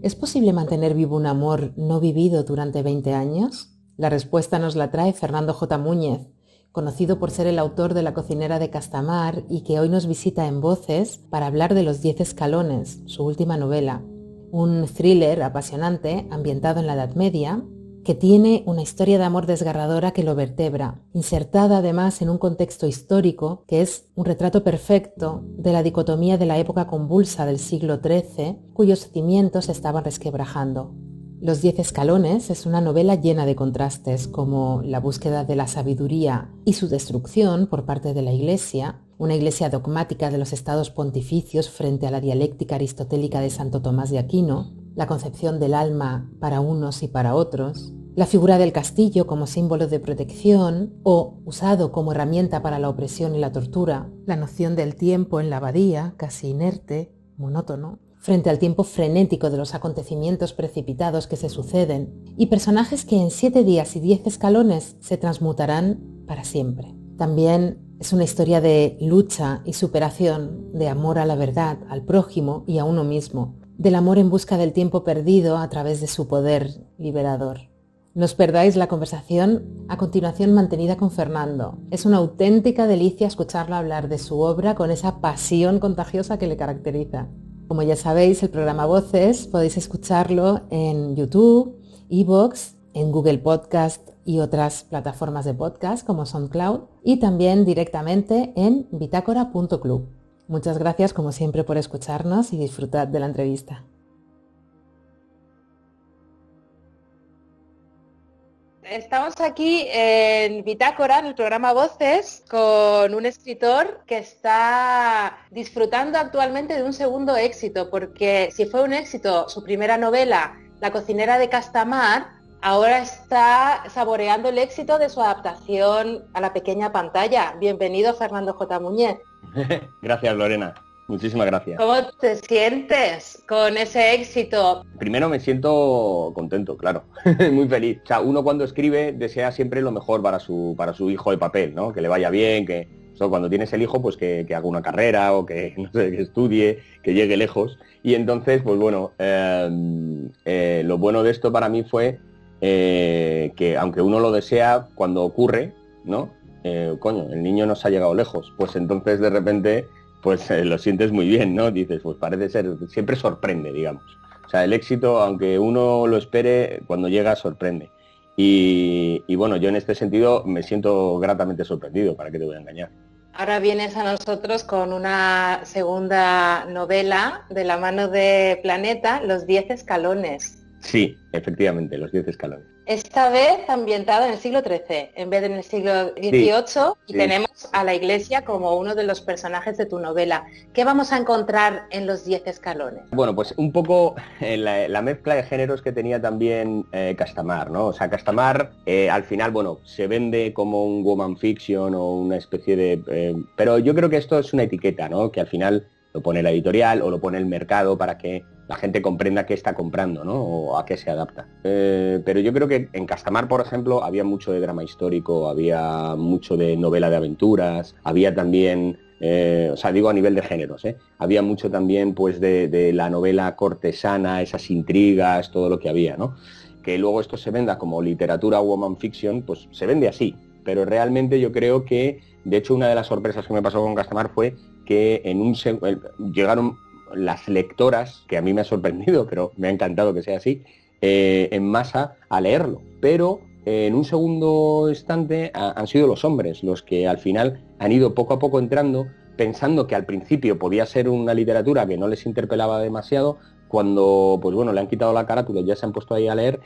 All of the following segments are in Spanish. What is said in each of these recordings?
¿Es posible mantener vivo un amor no vivido durante 20 años? La respuesta nos la trae Fernando J. Muñez, conocido por ser el autor de La cocinera de Castamar y que hoy nos visita en Voces para hablar de Los 10 escalones, su última novela. Un thriller apasionante ambientado en la Edad Media, que tiene una historia de amor desgarradora que lo vertebra, insertada además en un contexto histórico que es un retrato perfecto de la dicotomía de la época convulsa del siglo XIII, cuyos cimientos se estaban resquebrajando. Los 10 escalones es una novela llena de contrastes, como la búsqueda de la sabiduría y su destrucción por parte de la Iglesia, una iglesia dogmática de los estados pontificios frente a la dialéctica aristotélica de Santo Tomás de Aquino, la concepción del alma para unos y para otros, la figura del castillo como símbolo de protección o usado como herramienta para la opresión y la tortura, la noción del tiempo en la abadía, casi inerte, monótono, frente al tiempo frenético de los acontecimientos precipitados que se suceden, y personajes que en 7 días y 10 escalones se transmutarán para siempre. También es una historia de lucha y superación, de amor a la verdad, al prójimo y a uno mismo, del amor en busca del tiempo perdido a través de su poder liberador. No os perdáis la conversación a continuación mantenida con Fernando. Es una auténtica delicia escucharlo hablar de su obra con esa pasión contagiosa que le caracteriza. Como ya sabéis, el programa Voces podéis escucharlo en YouTube, iVoox, en Google Podcast y otras plataformas de podcast como SoundCloud y también directamente en bitácora.club. Muchas gracias como siempre por escucharnos y disfrutad de la entrevista. Estamos aquí en Bitácora, en el programa Voces, con un escritor que está disfrutando actualmente de un segundo éxito, porque si fue un éxito su primera novela, La cocinera de Castamar, ahora está saboreando el éxito de su adaptación a la pequeña pantalla. Bienvenido, Fernando J. Muñez. Gracias, Lorena. Muchísimas gracias. ¿Cómo te sientes con ese éxito? Primero me siento contento, claro, muy feliz. O sea, uno cuando escribe desea siempre lo mejor para su hijo de papel, ¿no? Que le vaya bien, que cuando tienes el hijo, pues que haga una carrera o que, no sé, que estudie, que llegue lejos. Y entonces, pues bueno, lo bueno de esto para mí fue que aunque uno lo desea, cuando ocurre, ¿no? El niño nos ha llegado lejos. Pues entonces de repente pues lo sientes muy bien, ¿no? Dices, pues parece ser, siempre sorprende, digamos. O sea, el éxito, aunque uno lo espere, cuando llega sorprende. Y bueno, yo en este sentido me siento gratamente sorprendido, ¿para qué te voy a engañar? Ahora vienes a nosotros con una segunda novela de la mano de Planeta, Los 10 escalones. Sí, efectivamente, Los 10 escalones. Esta vez ambientada en el siglo XIII, en vez de en el siglo XVIII, y tenemos a la Iglesia como uno de los personajes de tu novela. ¿Qué vamos a encontrar en Los 10 escalones? Bueno, pues un poco la mezcla de géneros que tenía también Castamar, ¿no? O sea, Castamar al final, bueno, se vende como un woman fiction o una especie de... pero yo creo que esto es una etiqueta, ¿no? Que al final lo pone la editorial o lo pone el mercado para que la gente comprenda qué está comprando, ¿no? O a qué se adapta. Pero yo creo que en Castamar, por ejemplo, había mucho de drama histórico, había mucho de novela de aventuras, había también, o sea, digo a nivel de géneros, había mucho también pues de la novela cortesana, esas intrigas, todo lo que había, ¿no? Que luego esto se venda como literatura woman fiction, pues se vende así. Pero realmente yo creo que, de hecho, una de las sorpresas que me pasó con Castamar fue que llegaron las lectoras, que a mí me ha sorprendido, pero me ha encantado que sea así, en masa a leerlo. Pero en un segundo instante han sido los hombres los que al final han ido poco a poco entrando, pensando que al principio podía ser una literatura que no les interpelaba demasiado. Cuando, pues bueno, le han quitado la carátula y ya se han puesto ahí a leer,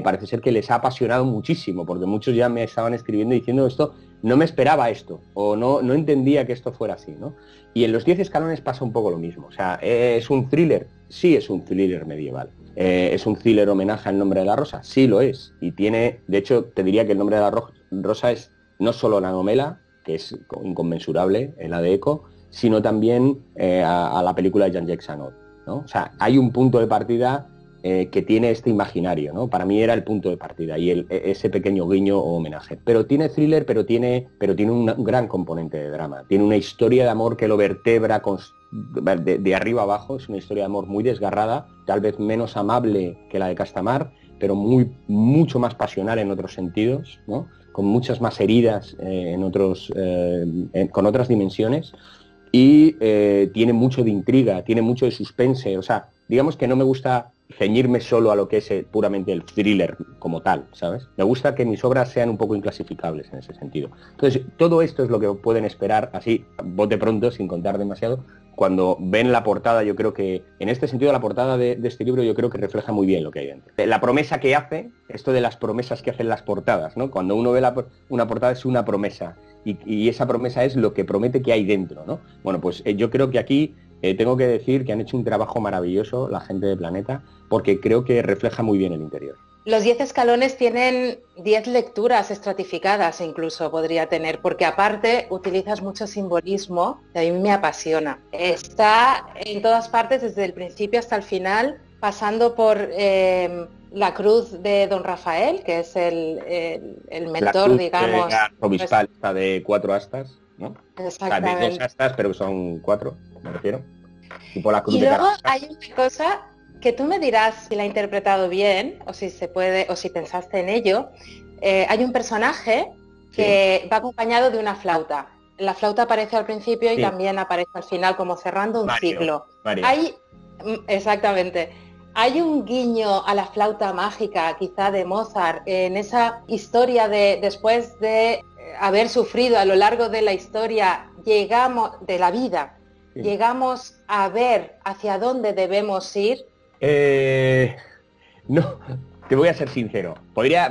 parece ser que les ha apasionado muchísimo, porque muchos ya me estaban escribiendo diciendo esto, no me esperaba esto, o no entendía que esto fuera así, ¿no? Y en Los 10 escalones pasa un poco lo mismo. O sea, ¿es un thriller? Sí, es un thriller medieval. ¿Es un thriller homenaje al Nombre de la Rosa? Sí, lo es. Y tiene, de hecho, te diría que El Nombre de la Rosa es no solo la novela, que es inconmensurable, en la de Eco, sino también a la película de Jean-Jacques Annaud, ¿no? O sea, hay un punto de partida que tiene este imaginario, ¿no? Para mí era el punto de partida y ese pequeño guiño o homenaje. Pero tiene thriller, pero tiene un gran componente de drama. Tiene una historia de amor que lo vertebra de arriba abajo, es una historia de amor muy desgarrada, tal vez menos amable que la de Castamar, pero mucho más pasional en otros sentidos, ¿no? Con muchas más heridas con otras dimensiones, y tiene mucho de intriga, tiene mucho de suspense. O sea, digamos que no me gusta ceñirme solo a lo que es puramente el thriller como tal, ¿sabes? Me gusta que mis obras sean un poco inclasificables en ese sentido. Entonces, todo esto es lo que pueden esperar, así, bote pronto, sin contar demasiado. Cuando ven la portada, yo creo que, en este sentido, la portada de este libro yo creo que refleja muy bien lo que hay dentro. La promesa que hace, esto de las promesas que hacen las portadas, ¿no? Cuando uno ve una portada es una promesa, y esa promesa es lo que promete que hay dentro, ¿no? Bueno, pues yo creo que aquí tengo que decir que han hecho un trabajo maravilloso la gente de Planeta, porque creo que refleja muy bien el interior. Los 10 escalones tienen 10 lecturas estratificadas, incluso podría tener, porque aparte utilizas mucho simbolismo que a mí me apasiona. Está en todas partes, desde el principio hasta el final, pasando por la cruz de Don Rafael, que es el mentor, digamos. La obispal está de 4 astas, ¿no? Exactamente. O sea, de 2 astas, pero son 4, me refiero. Tipo la cruz y de luego Carrasco. Hay una cosa que tú me dirás si la he interpretado bien o si se puede o si pensaste en ello. Hay un personaje que va acompañado de una flauta. La flauta aparece al principio y también aparece al final, como cerrando un ciclo. Exactamente. ¿Hay un guiño a la flauta mágica, quizá de Mozart, en esa historia de después de haber sufrido a lo largo de la historia, de la vida, llegamos a ver hacia dónde debemos ir? No, te voy a ser sincero. Podría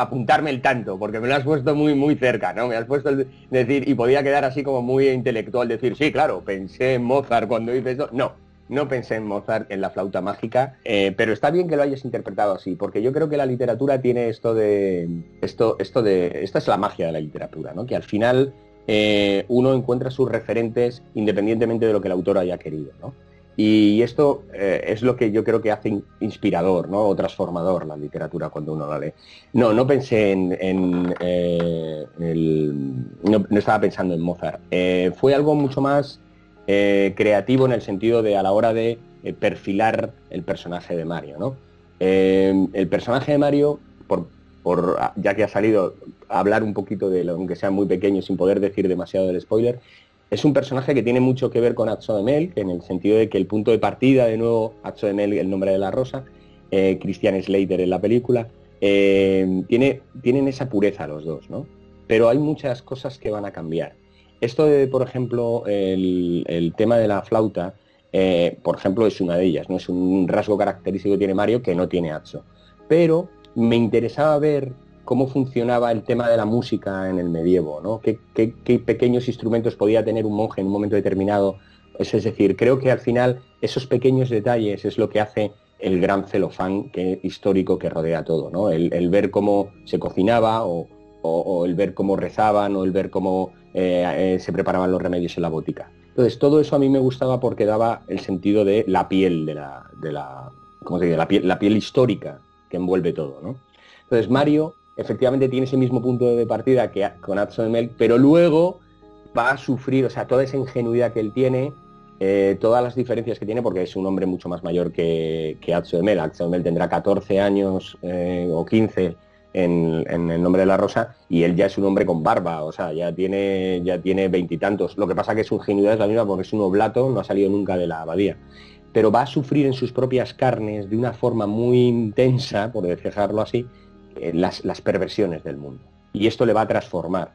apuntarme el tanto, porque me lo has puesto muy, muy cerca, ¿no? Me has puesto decir, y podía quedar así como muy intelectual, decir, sí, claro, pensé en Mozart cuando hice eso. No pensé en Mozart, en la flauta mágica, pero está bien que lo hayas interpretado así, porque yo creo que la literatura tiene esta es la magia de la literatura, ¿no? Que al final uno encuentra sus referentes independientemente de lo que el autor haya querido, ¿no? Y esto es lo que yo creo que hace inspirador, ¿no? O transformador la literatura cuando uno la lee. No pensé no estaba pensando en Mozart. Fue algo mucho más creativo en el sentido de a la hora de perfilar el personaje de Mario, ¿no? El personaje de Mario, ya que ha salido a hablar un poquito de él, aunque sea muy pequeño, sin poder decir demasiado del spoiler, es un personaje que tiene mucho que ver con Atzo de Mel, en el sentido de que el punto de partida, de nuevo, Atzo de Mel, el nombre de la rosa, Christian Slater en la película, tienen esa pureza los dos, ¿no? Pero hay muchas cosas que van a cambiar. Esto de, por ejemplo, el tema de la flauta, por ejemplo, es una de ellas, ¿no? Es un rasgo característico que tiene Mario que no tiene Atzo. Pero me interesaba ver cómo funcionaba el tema de la música en el medievo, ¿no? ¿Qué pequeños instrumentos podía tener un monje en un momento determinado? Es decir, creo que al final esos pequeños detalles es lo que hace el gran celofán histórico que rodea todo, ¿no? El ver cómo se cocinaba o el ver cómo rezaban o el ver cómo se preparaban los remedios en la botica. Entonces, todo eso a mí me gustaba porque daba el sentido de la piel, ¿cómo se dice? La piel histórica que envuelve todo, ¿no? Entonces, Mario efectivamente tiene ese mismo punto de partida que con Atzo de Mel, pero luego va a sufrir, o sea, toda esa ingenuidad que él tiene, todas las diferencias que tiene, porque es un hombre mucho más mayor que Atzo de Mel. Atzo de Mel tendrá 14 años o 15 en El nombre de la rosa, y él ya es un hombre con barba, o sea, ya tiene 20 y tantos. Lo que pasa que su ingenuidad es la misma porque es un oblato, no ha salido nunca de la abadía. Pero va a sufrir en sus propias carnes de una forma muy intensa, por dejarlo así, las perversiones del mundo. Y esto le va a transformar,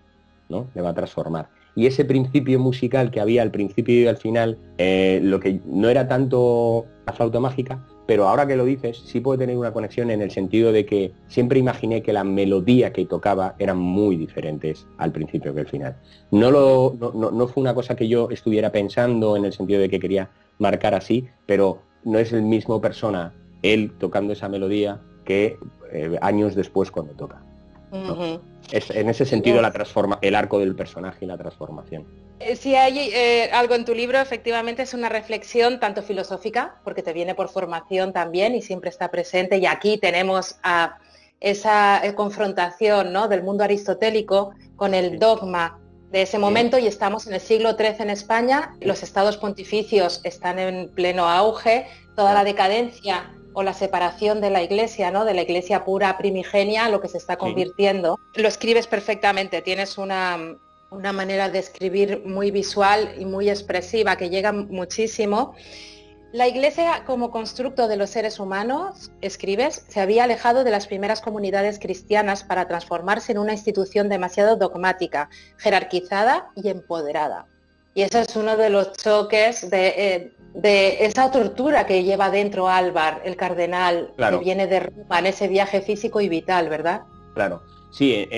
¿no? Le va a transformar. Y ese principio musical que había al principio y al final, lo que no era tanto la flauta mágica, pero ahora que lo dices, sí puede tener una conexión en el sentido de que siempre imaginé que la melodía que tocaba eran muy diferentes al principio que al final. No fue una cosa que yo estuviera pensando en el sentido de que quería marcar así, pero no es el mismo persona, él tocando esa melodía, que años después cuando toca, ¿no? Es, en ese sentido el arco del personaje y la transformación. Si hay algo en tu libro, efectivamente es una reflexión tanto filosófica, porque te viene por formación también y siempre está presente, y aquí tenemos esa confrontación, ¿no?, del mundo aristotélico con el dogma de ese momento, y estamos en el siglo XIII en España, los estados pontificios están en pleno auge, toda la decadencia o la separación de la Iglesia, ¿no? De la Iglesia pura primigenia, lo que se está convirtiendo. Lo escribes perfectamente, tienes una manera de escribir muy visual y muy expresiva que llega muchísimo. La Iglesia, como constructo de los seres humanos, escribes, se había alejado de las primeras comunidades cristianas para transformarse en una institución demasiado dogmática, jerarquizada y empoderada. Y eso es uno de los choques de esa tortura que lleva dentro Álvar, el cardenal, que viene de Roma, en ese viaje físico y vital, ¿verdad? Claro, sí.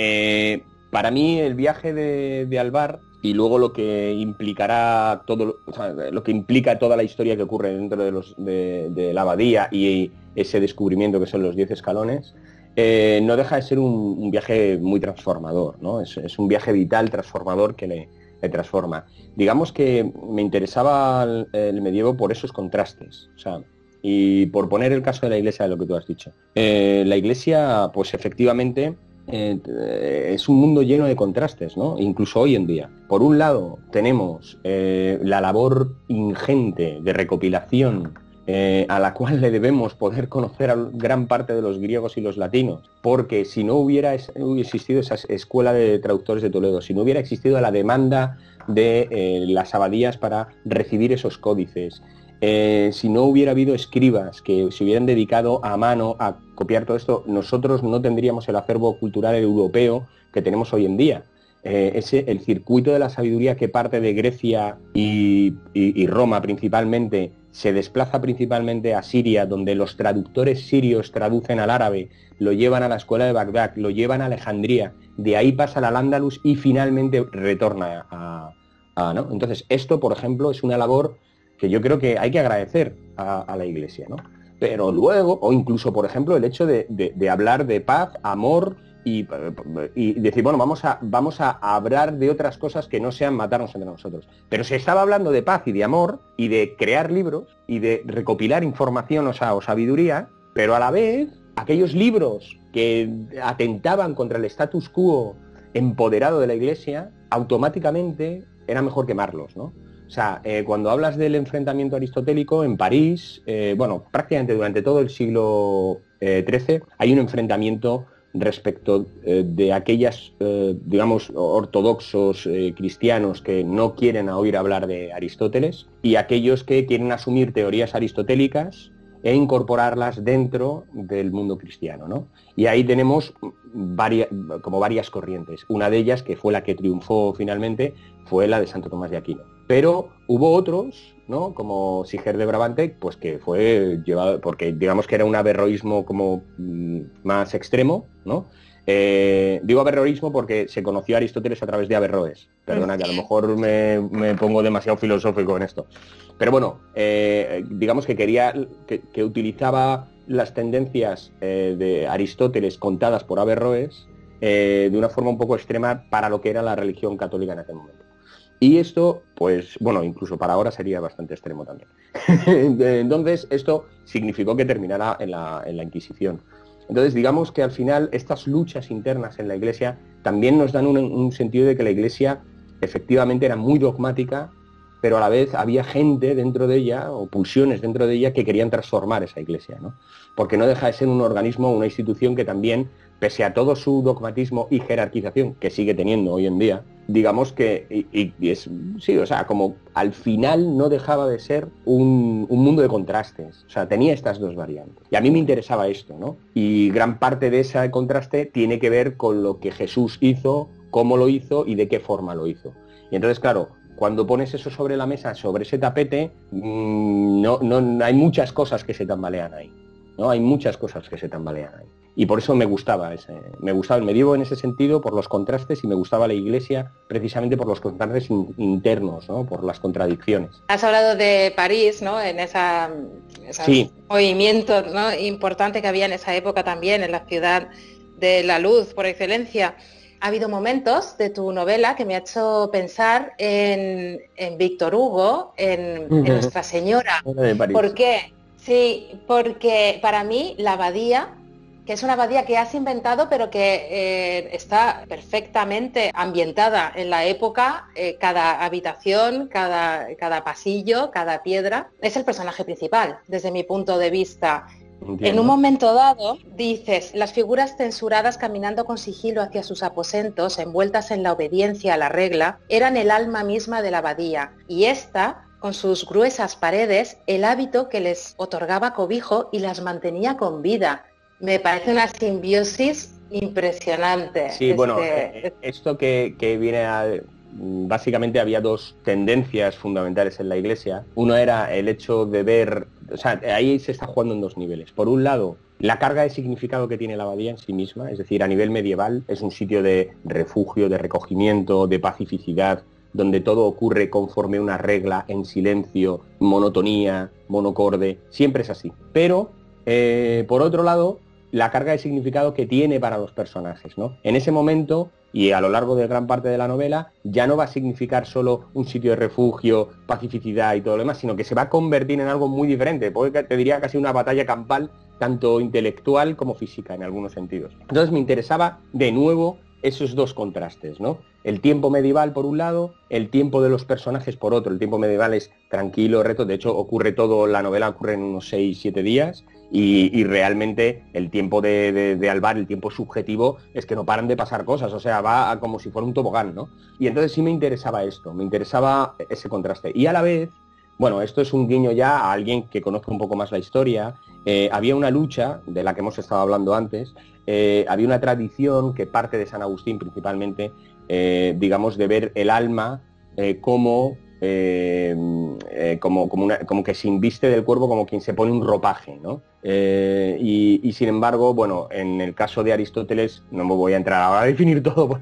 Para mí el viaje de Álvar y luego lo que implicará lo que implica toda la historia que ocurre dentro de la abadía y ese descubrimiento que son los 10 escalones, no deja de ser un viaje muy transformador, ¿no? Es un viaje vital, transformador, que le transforma. Digamos que me interesaba el medievo por esos contrastes, o sea, y por poner el caso de la Iglesia, de lo que tú has dicho. La Iglesia, pues efectivamente, es un mundo lleno de contrastes, ¿no? Incluso hoy en día. Por un lado tenemos la labor ingente de recopilación a la cual le debemos poder conocer a gran parte de los griegos y los latinos, porque si no hubiera existido esa escuela de traductores de Toledo, si no hubiera existido la demanda de las abadías para recibir esos códices, si no hubiera habido escribas que se hubieran dedicado a mano a copiar todo esto, nosotros no tendríamos el acervo cultural europeo que tenemos hoy en día. El circuito de la sabiduría que parte de Grecia y Roma principalmente, se desplaza principalmente a Siria, donde los traductores sirios traducen al árabe, lo llevan a la escuela de Bagdad, lo llevan a Alejandría, de ahí pasa al Al-Ándalus y finalmente retorna ¿no? Entonces, esto, por ejemplo, es una labor que yo creo que hay que agradecer a la Iglesia, ¿no? Pero luego, o incluso, por ejemplo, el hecho de hablar de paz, amor y decir, bueno, vamos a hablar de otras cosas que no sean matarnos entre nosotros. Pero se estaba hablando de paz y de amor y de crear libros y de recopilar información o sabiduría, pero a la vez aquellos libros que atentaban contra el status quo empoderado de la Iglesia, automáticamente era mejor quemarlos, ¿no? O sea, cuando hablas del enfrentamiento aristotélico en París, prácticamente durante todo el siglo XIII hay un enfrentamiento respecto de aquellas, ortodoxos cristianos que no quieren oír hablar de Aristóteles y aquellos que quieren asumir teorías aristotélicas e incorporarlas dentro del mundo cristiano, ¿no? Y ahí tenemos varias corrientes. Una de ellas, que fue la que triunfó finalmente, fue la de Santo Tomás de Aquino. Pero hubo otros, ¿no? Como Siger de Brabante, pues que fue llevado, porque digamos que era un averroísmo como más extremo, ¿no? Digo averroísmo porque se conoció a Aristóteles a través de Averroes. Perdona, que a lo mejor me pongo demasiado filosófico en esto. Pero bueno, digamos que que utilizaba las tendencias de Aristóteles contadas por Averroes de una forma un poco extrema para lo que era la religión católica en aquel momento. Y esto, pues, bueno, incluso para ahora sería bastante extremo también. Entonces, esto significó que terminara en la Inquisición. Entonces, digamos que al final estas luchas internas en la Iglesia también nos dan un sentido de que la Iglesia efectivamente era muy dogmática, pero a la vez había gente dentro de ella, o pulsiones dentro de ella, que querían transformar esa Iglesia, ¿no? Porque no deja de ser un organismo, una institución que también, pese a todo su dogmatismo y jerarquización que sigue teniendo hoy en día, digamos que como al final no dejaba de ser un mundo de contrastes. O sea, tenía estas dos variantes. Y a mí me interesaba esto, ¿no? Y gran parte de ese contraste tiene que ver con lo que Jesús hizo, cómo lo hizo y de qué forma lo hizo. Y entonces, claro, cuando pones eso sobre la mesa, sobre ese tapete, no hay muchas cosas que se tambalean ahí. ¿No? Hay muchas cosas que se tambalean ahí. Y por eso me gustaba el medievo en ese sentido, por los contrastes, y me gustaba la Iglesia precisamente por los contrastes internos, ¿no? Por las contradicciones. Has hablado de París, ¿no? En esos movimientos, ¿no? Importante que había en esa época también, en la ciudad de la luz por excelencia. Ha habido momentos de tu novela que me ha hecho pensar en Víctor Hugo, en Nuestra Señora. De París. ¿Por qué? Sí, porque para mí la abadía que es una abadía que has inventado, pero que está perfectamente ambientada en la época. Cada habitación, cada pasillo, cada piedra es el personaje principal, desde mi punto de vista. Entiendo. En un momento dado, dices, las figuras censuradas caminando con sigilo hacia sus aposentos, envueltas en la obediencia a la regla, eran el alma misma de la abadía, y esta, con sus gruesas paredes, el hábito que les otorgaba cobijo y las mantenía con vida. Me parece una simbiosis impresionante. Sí, bueno, esto que viene a... Básicamente había dos tendencias fundamentales en la Iglesia. Uno era el hecho de ver... O sea, ahí se está jugando en dos niveles. Por un lado, la carga de significado que tiene la abadía en sí misma, es decir, a nivel medieval, es un sitio de refugio, de recogimiento, de pacificidad, donde todo ocurre conforme una regla, en silencio, monotonía, monocorde, siempre es así. Pero, por otro lado, la carga de significado que tiene para los personajes, ¿no? En ese momento, y a lo largo de gran parte de la novela, ya no va a significar solo un sitio de refugio, pacificidad y todo lo demás, sino que se va a convertir en algo muy diferente, porque te diría casi una batalla campal, tanto intelectual como física en algunos sentidos. Entonces me interesaba, de nuevo, esos dos contrastes, ¿no? El tiempo medieval por un lado, el tiempo de los personajes por otro. El tiempo medieval es tranquilo, reto, de hecho la novela ocurre en unos 6-7 días y realmente el tiempo de Alvar, el tiempo subjetivo, es que no paran de pasar cosas, o sea, va como si fuera un tobogán, ¿no? Y entonces sí me interesaba esto, me interesaba ese contraste. Y a la vez, bueno, esto es un guiño ya a alguien que conozca un poco más la historia. Había una lucha, de la que hemos estado hablando antes, había una tradición que parte de San Agustín principalmente, digamos, de ver el alma como que se inviste del cuerpo, como quien se pone un ropaje, ¿no? Y sin embargo, bueno, en el caso de Aristóteles, no me voy a entrar ahora a definir todo,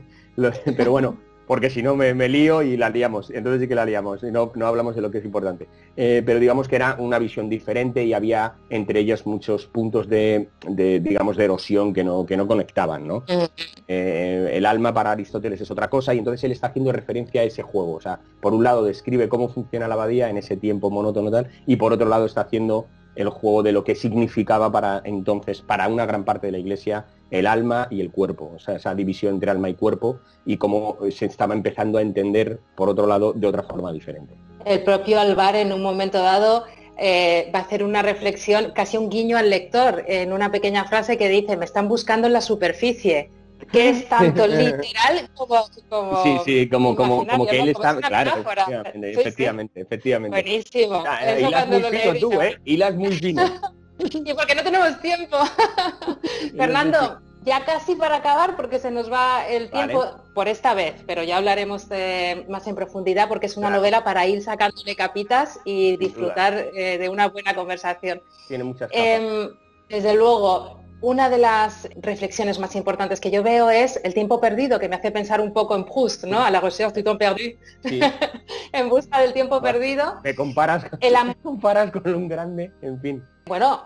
pero bueno, porque si no me lío y la liamos, entonces sí que la liamos, y no hablamos de lo que es importante. Pero digamos que era una visión diferente y había entre ellas muchos puntos digamos, de erosión que no conectaban, ¿no? El alma para Aristóteles es otra cosa y entonces él está haciendo referencia a ese juego. O sea, por un lado describe cómo funciona la abadía en ese tiempo monótono tal, y por otro lado está haciendo el juego de lo que significaba para una gran parte de la Iglesia el alma y el cuerpo, o sea, esa división entre alma y cuerpo, y cómo se estaba empezando a entender, por otro lado, de otra forma diferente. El propio Alvar, en un momento dado, va a hacer una reflexión, casi un guiño al lector, en una pequeña frase que dice: me están buscando en la superficie, que es tanto literal como sí, como que él está, claro, efectivamente. Buenísimo. Hilas muy fino tú, hilas muy fino. Y porque no tenemos tiempo. Fernando, ya casi para acabar, porque se nos va el tiempo, vale, por esta vez, pero ya hablaremos más en profundidad, porque es una novela para ir sacándole capitas y disfrutar de una buena conversación. Tiene muchas capas. Desde luego, una de las reflexiones más importantes que yo veo es el tiempo perdido, que me hace pensar un poco en Proust, ¿no? A la recherche du temps perdu. Sí. En busca del tiempo perdido. Me comparas con un grande, en fin. Bueno,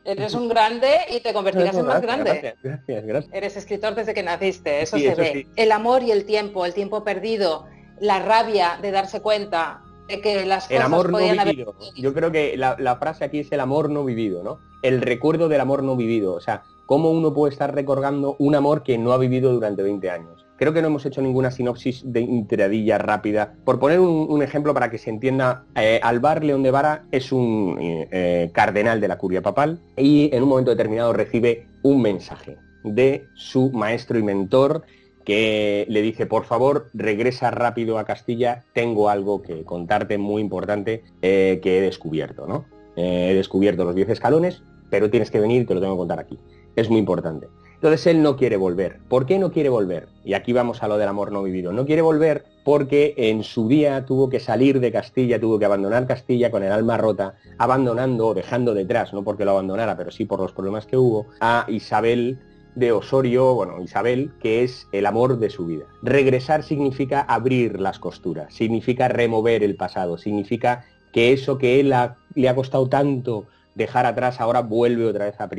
eres un grande y te convertirás en más grande. Gracias. Eres escritor desde que naciste, eso se eso ve. Sí. El amor y el tiempo perdido, la rabia de darse cuenta de que las cosas el amor no podían vivido. Yo creo que la frase aquí es el amor no vivido, ¿no? El recuerdo del amor no vivido. O sea, cómo uno puede estar recordando un amor que no ha vivido durante 20 años. Creo que no hemos hecho ninguna sinopsis de entradilla rápida. Por poner un ejemplo para que se entienda, Alvar León de Vara es un cardenal de la curia papal y en un momento determinado recibe un mensaje de su maestro y mentor, que le dice: por favor, regresa rápido a Castilla, tengo algo que contarte muy importante que he descubierto, ¿no? He descubierto los 10 escalones, pero tienes que venir y te lo tengo que contar aquí. Es muy importante. Entonces él no quiere volver. ¿Por qué no quiere volver? Y aquí vamos a lo del amor no vivido. No quiere volver porque en su día tuvo que salir de Castilla, tuvo que abandonar Castilla con el alma rota, abandonando o dejando detrás, no porque lo abandonara, pero sí por los problemas que hubo, a Isabel de Osorio, Isabel, que es el amor de su vida. Regresar significa abrir las costuras, significa remover el pasado, significa que eso que él le ha costado tanto dejar atrás, ahora vuelve otra vez a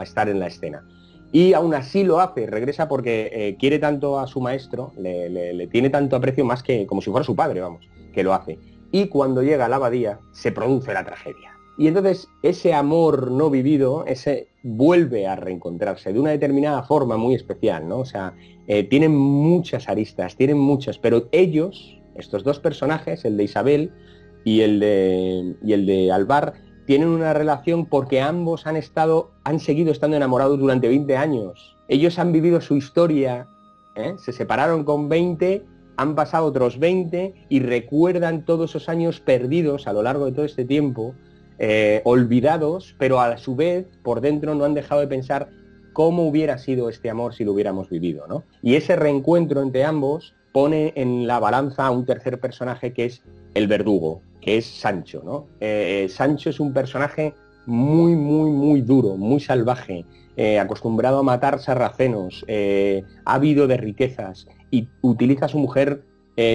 estar en la escena. Y aún así lo hace, regresa porque quiere tanto a su maestro, le tiene tanto aprecio, más que como si fuera su padre, que lo hace. Y cuando llega a la abadía, se produce la tragedia. Y entonces ese amor no vivido, ese vuelve a reencontrarse de una determinada forma muy especial, ¿no? O sea, tienen muchas aristas, tienen muchas, pero ellos, estos dos personajes, el de Isabel y el de Alvar, tienen una relación porque ambos han seguido estando enamorados durante 20 años. Ellos han vivido su historia, se separaron con 20, han pasado otros 20 y recuerdan todos esos años perdidos a lo largo de todo este tiempo, olvidados, pero a su vez por dentro no han dejado de pensar cómo hubiera sido este amor si lo hubiéramos vivido, ¿no? Y ese reencuentro entre ambos pone en la balanza a un tercer personaje que es el verdugo, que es Sancho, ¿no? Sancho es un personaje muy, muy, muy duro, muy salvaje, acostumbrado a matar sarracenos, ávido de riquezas, y utiliza a su mujer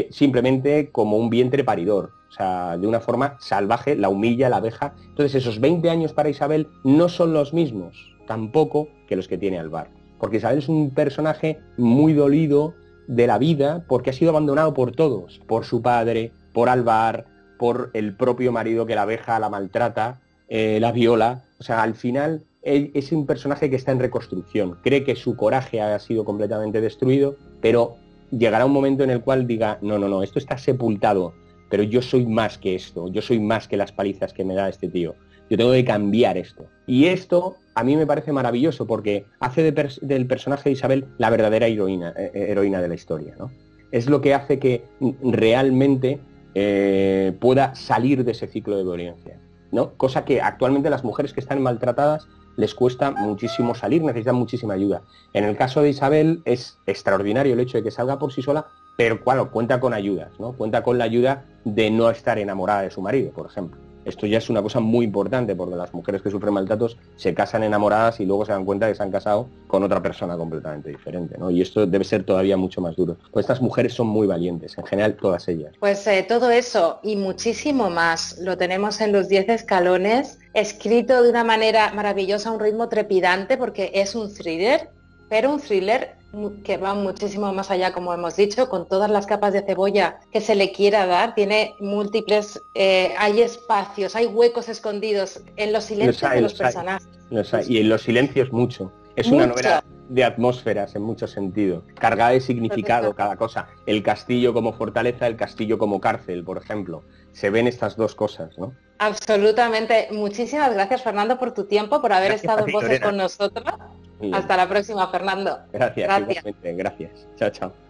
simplemente como un vientre paridor. O sea, de una forma salvaje, la humilla, la deja. Entonces esos 20 años para Isabel no son los mismos, tampoco, que los que tiene Alvar. Porque Isabel es un personaje muy dolido de la vida, porque ha sido abandonado por todos, por su padre, por Alvar, por el propio marido que la veja, la maltrata, la viola. O sea, al final él es un personaje que está en reconstrucción. Cree que su coraje ha sido completamente destruido, pero llegará un momento en el cual diga, no, esto está sepultado, pero yo soy más que esto, yo soy más que las palizas que me da este tío. Yo tengo que cambiar esto. Y esto a mí me parece maravilloso porque hace del personaje de Isabel la verdadera heroína de la historia, ¿no? Es lo que hace que realmente pueda salir de ese ciclo de violencia, ¿no? Cosa que actualmente las mujeres que están maltratadas les cuesta muchísimo salir, necesitan muchísima ayuda. En el caso de Isabel es extraordinario el hecho de que salga por sí sola, pero claro, cuenta con ayudas, ¿no? Cuenta con la ayuda de no estar enamorada de su marido, por ejemplo. Esto ya es una cosa muy importante porque las mujeres que sufren maltratos se casan enamoradas y luego se dan cuenta que se han casado con otra persona completamente diferente, ¿no? Y esto debe ser todavía mucho más duro. Pues estas mujeres son muy valientes, en general todas ellas. Pues todo eso y muchísimo más lo tenemos en Los 10 escalones, escrito de una manera maravillosa, a un ritmo trepidante porque es un thriller, pero un thriller que va muchísimo más allá, como hemos dicho, con todas las capas de cebolla que se le quiera dar. Tiene múltiples, hay espacios, hay huecos escondidos en los silencios de los personajes. Y en los silencios mucho. Es una novela de atmósferas en muchos sentidos, cargada de significado cada cosa. El castillo como fortaleza, el castillo como cárcel, por ejemplo. Se ven estas dos cosas, ¿no? Absolutamente. Muchísimas gracias, Fernando, por tu tiempo, por haber estado en Voces con nosotros. Hasta la próxima, Fernando. Gracias. Igualmente. Gracias. Chao, chao.